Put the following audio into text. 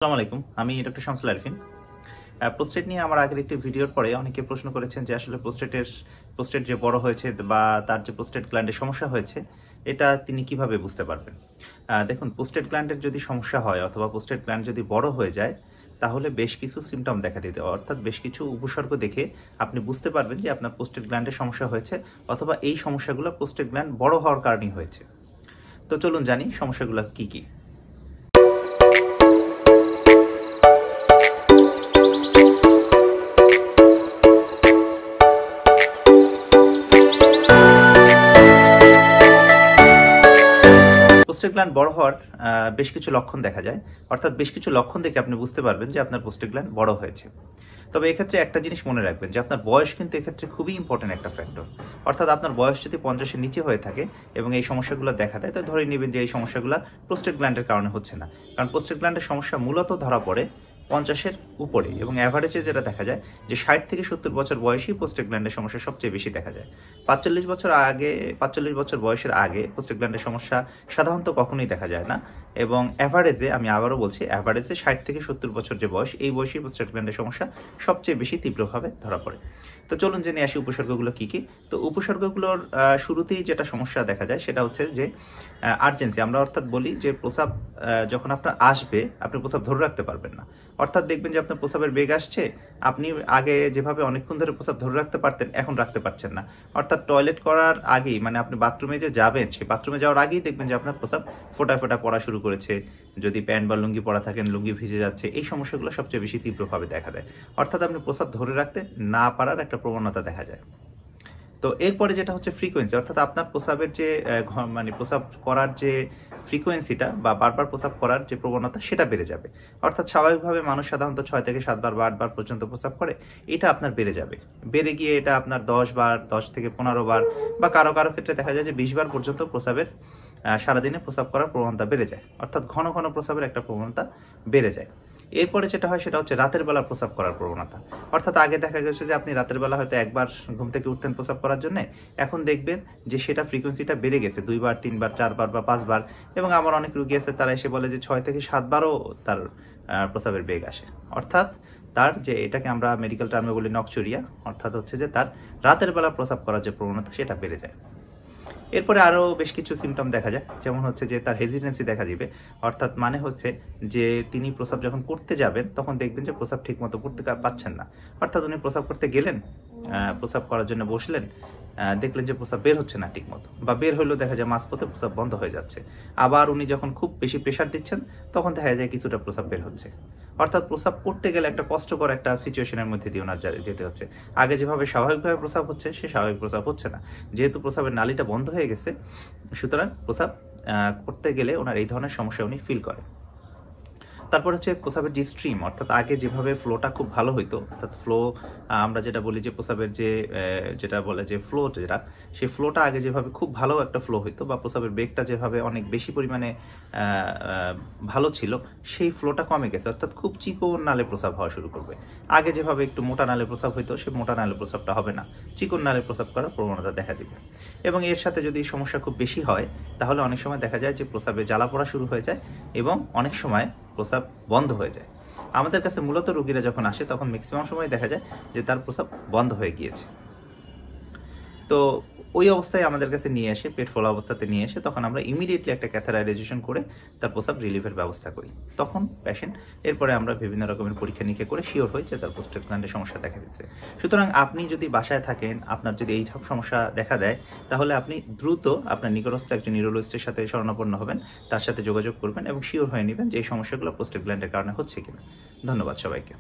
আসসালামু আলাইকুম, আমি ডক্টর শামসুল আরিফিন। প্রোস্টেট নিয়ে আমার আগের একটি ভিডিওর পরে অনেকে প্রশ্ন করেছেন যে আসলে প্রোস্টেট যে বড় হয়েছে বা তার যে প্রোস্টেট গ্ল্যান্ডে সমস্যা হয়েছে এটা তিনি কিভাবে বুঝতে পারবেন। দেখুন, প্রোস্টেট গ্ল্যান্ডের যদি সমস্যা হয় অথবা প্রোস্টেট গ্ল্যান্ড যদি বড় হয়ে যায় তাহলে বেশ কিছু সিমটম দেখা দিতে, অর্থাৎ বেশ কিছু উপসর্গ দেখে আপনি বুঝতে পারবেন যে আপনার প্রোস্টেট গ্ল্যান্ডের সমস্যা হয়েছে অথবা এই সমস্যাগুলো প্রোস্টেট গ্ল্যান্ড বড় হওয়ার কারণেই হয়েছে। তো চলুন জানি সমস্যাগুলো কি কি। প্রোস্টেট গ্ল্যান্ড বড় হওয়ার বেশ কিছু লক্ষণ দেখা যায়, অর্থাৎ বেশ কিছু লক্ষণ দেখে আপনি বুঝতে পারবেন যে আপনার প্রোস্টেট গ্ল্যান্ড বড় হয়েছে। তবে এক্ষেত্রে একটা জিনিস মনে রাখবেন যে আপনার বয়স কিন্তু এক্ষেত্রে খুবই ইম্পর্টেন্ট একটা ফ্যাক্টর। অর্থাৎ আপনার বয়স যদি 50-এর নিচে হয়ে থাকে এবং এই সমস্যাগুলো দেখা দেয়, তো ধরে নেবেন যে এই সমস্যাগুলো প্রোস্টেট গ্ল্যান্ডের কারণে হচ্ছে না। কারণ প্রোস্টেট গ্ল্যান্ডের সমস্যা মূলত ধরা পড়ে 50-এর উপরে, এবং অ্যাভারেজে যেটা দেখা যায় যে 60 থেকে 70 বছর বয়সী প্রোস্টেট গ্ল্যান্ডের সমস্যা সবচেয়ে বেশি দেখা যায়। 45 বছর বয়সের আগে প্রোস্টেট গ্ল্যান্ডের সমস্যা সাধারণত কখনোই দেখা যায় না, এবং অ্যাভারেজে, আমি আবারও বলছি, অ্যাভারেজে 60 থেকে 70 বছর যে বয়স, এই বয়সী প্রোস্টেট গ্ল্যান্ডের সমস্যা সবচেয়ে বেশি তীব্রভাবে ধরা পড়ে। তো চলুন জেনে আসি উপসর্গগুলো কি কি। তো উপসর্গগুলোর শুরুতেই যেটা সমস্যা দেখা যায় সেটা হচ্ছে যে আর্জেন্সি। আমরা অর্থাৎ বলি যে প্রস্রাব যখন আপনার আসবে আপনি প্রস্রাব ধরে রাখতে পারবেন না। অর্থাৎ দেখবেন যে আপনার প্রস্রাবের বেগ আসছে, আপনি আগে যেভাবে অনেকক্ষণ ধরে প্রস্রাব ধরে রাখতে পারতেন এখন রাখতে পারছেন না। অর্থাৎ টয়লেট করার আগেই, মানে আপনি বাথরুমে যে যাবেন সেই বাথরুমে যাওয়ার আগেই দেখবেন যে আপনার প্রস্রাব ফোঁটা ফোঁটা পড়া শুরু করেছে। যদি প্যান্ট বা লুঙ্গি পরা থাকেন লুঙ্গি ভিজে যাচ্ছে। এই সমস্যাগুলো সবচেয়ে বেশি তীব্রভাবে দেখা দেয়। অর্থাৎ আপনি প্রস্রাব ধরে রাখতে না পারার একটা প্রবণতা দেখা যায়। তো এরপরে যেটা হচ্ছে ফ্রিকোয়েন্সি, অর্থাৎ আপনার প্রস্রাবের যে মানে প্রস্রাব করার যে ফ্রিকোয়েন্সিটা বা বারবার প্রস্রাব করার যে প্রবণতা সেটা বেড়ে যাবে। অর্থাৎ স্বাভাবিকভাবে মানুষ সাধারণত 6 থেকে 7 বার বা 8 বার পর্যন্ত প্রস্রাব করে, এটা আপনার বেড়ে যাবে। বেড়ে গিয়ে এটা আপনার 10 বার, 10 থেকে 15 বার বা কারো কারো ক্ষেত্রে দেখা যায় যে 20 বার পর্যন্ত প্রস্রাবের সারাদিনে প্রস্রাব করার প্রবণতা বেড়ে যায়। অর্থাৎ ঘন ঘন প্রস্রাবের একটা প্রবণতা বেড়ে যায়। এরপরে যেটা হয় সেটা হচ্ছে রাতের বেলা প্রস্রাব করার প্রবণতা। অর্থাৎ আগে দেখা গেছে যে আপনি রাতের বেলা হয়তো একবার ঘুম থেকে উঠতেন প্রস্রাব করার জন্য, এখন দেখবেন যে সেটা ফ্রিকোয়েন্সিটা বেড়ে গেছে 2 বার, 3 বার, 4 বার বা 5 বার। এবং আমার অনেক রোগী আছে তারা এসে বলে যে 6 থেকে 7 বারও তার প্রস্রাবের বেগ আসে। অর্থাৎ তার যে, এটাকে আমরা মেডিকেল টার্মে বলি নকচুরিয়া, অর্থাৎ হচ্ছে যে তার রাতের বেলা প্রস্রাব করার যে প্রবণতা সেটা বেড়ে যায়। এরপরে আরও বেশ কিছু সিমটম দেখা যায়, যেমন হচ্ছে যে তার হেজিটেন্সি দেখা দিবে। অর্থাৎ মানে হচ্ছে যে তিনি প্রস্রাব যখন করতে যাবেন তখন দেখবেন যে প্রস্রাব ঠিক মতো করতে পারছেন না। অর্থাৎ উনি প্রস্রাব করতে গেলেন, প্রস্রাব করার জন্য বসলেন, দেখলেন যে প্রস্রাব বের হচ্ছে না ঠিক মতো, বা বের হলেও দেখা যায় মাঝপথে প্রস্রাব বন্ধ হয়ে যাচ্ছে। আবার উনি যখন খুব বেশি প্রেশার দিচ্ছেন তখন দেখা যায় কিছুটা প্রস্রাব বের হচ্ছে। অর্থাৎ প্রস্রাব করতে গেলে একটা কষ্টকর একটা সিচুয়েশনের মধ্যে দিয়ে ওনার যেতে হচ্ছে। আগে যেভাবে স্বাভাবিকভাবে প্রস্রাব হচ্ছে সে স্বাভাবিক প্রস্রাব হচ্ছে না। যেহেতু প্রস্রাবের নালীটা বন্ধ হয়ে গেছে, সুতরাং প্রস্রাব করতে গেলে ওনার এই ধরনের সমস্যা উনি ফিল করেন। তারপর হচ্ছে প্রস্রাবের যে স্ট্রিম, অর্থাৎ আগে যেভাবে ফ্লোটা খুব ভালো হইতো, অর্থাৎ ফ্লো, আমরা যেটা বলি যে প্রস্রাবের যে যেটা বলে যে ফ্লো, যেটা সেই ফ্লোটা আগে যেভাবে খুব ভালো একটা ফ্লো হইতো বা প্রস্রাবের বেগটা যেভাবে অনেক বেশি পরিমাণে ভালো ছিল, সেই ফ্লোটা কমে গেছে। অর্থাৎ খুব চিকন নালে প্রস্রাব হওয়া শুরু করবে। আগে যেভাবে একটু মোটা নালে প্রস্রাব হইতো সে মোটা নালে প্রস্রাবটা হবে না, চিকন নালে প্রস্রাব করার প্রবণতা দেখা দিবে। এবং এর সাথে যদি সমস্যা খুব বেশি হয় তাহলে অনেক সময় দেখা যায় যে প্রস্রাবে জ্বালা পোড়া শুরু হয়ে যায় এবং অনেক সময় প্রস্রাব বন্ধ হয়ে যায়। আমাদের কাছে মূলত রোগীরা যখন আসে তখন ম্যাক্সিমাম সময় দেখা যায় যে তার প্রস্রাব বন্ধ হয়ে গিয়েছে। তো ওই অবস্থায় আমাদের কাছে নিয়ে আসে, পেট ফোলা অবস্থাতে নিয়ে এসে তখন আমরা ইমিডিয়েটলি একটা ক্যাথেটারাইজেশন করে তার প্রস্রাব রিলিফের ব্যবস্থা করি। তখন পেশেন্ট, এরপরে আমরা বিভিন্ন রকমের পরীক্ষা নিরীক্ষা করে শিওর হই যে তার প্রোস্টেট গ্ল্যান্ডের সমস্যা দেখা দিচ্ছে। সুতরাং আপনি যদি বাসায় থাকেন, আপনার যদি এই সব সমস্যা দেখা দেয়, তাহলে আপনি দ্রুত আপনার নিকটস্থ একজন নিউরোলজিস্টের সাথে শরণাপন্ন হবেন, তার সাথে যোগাযোগ করবেন এবং শিওর হয়ে নেবেন যে এই সমস্যাগুলো প্রোস্টেট গ্ল্যান্ডের কারণে হচ্ছে কিনা। ধন্যবাদ সবাইকে।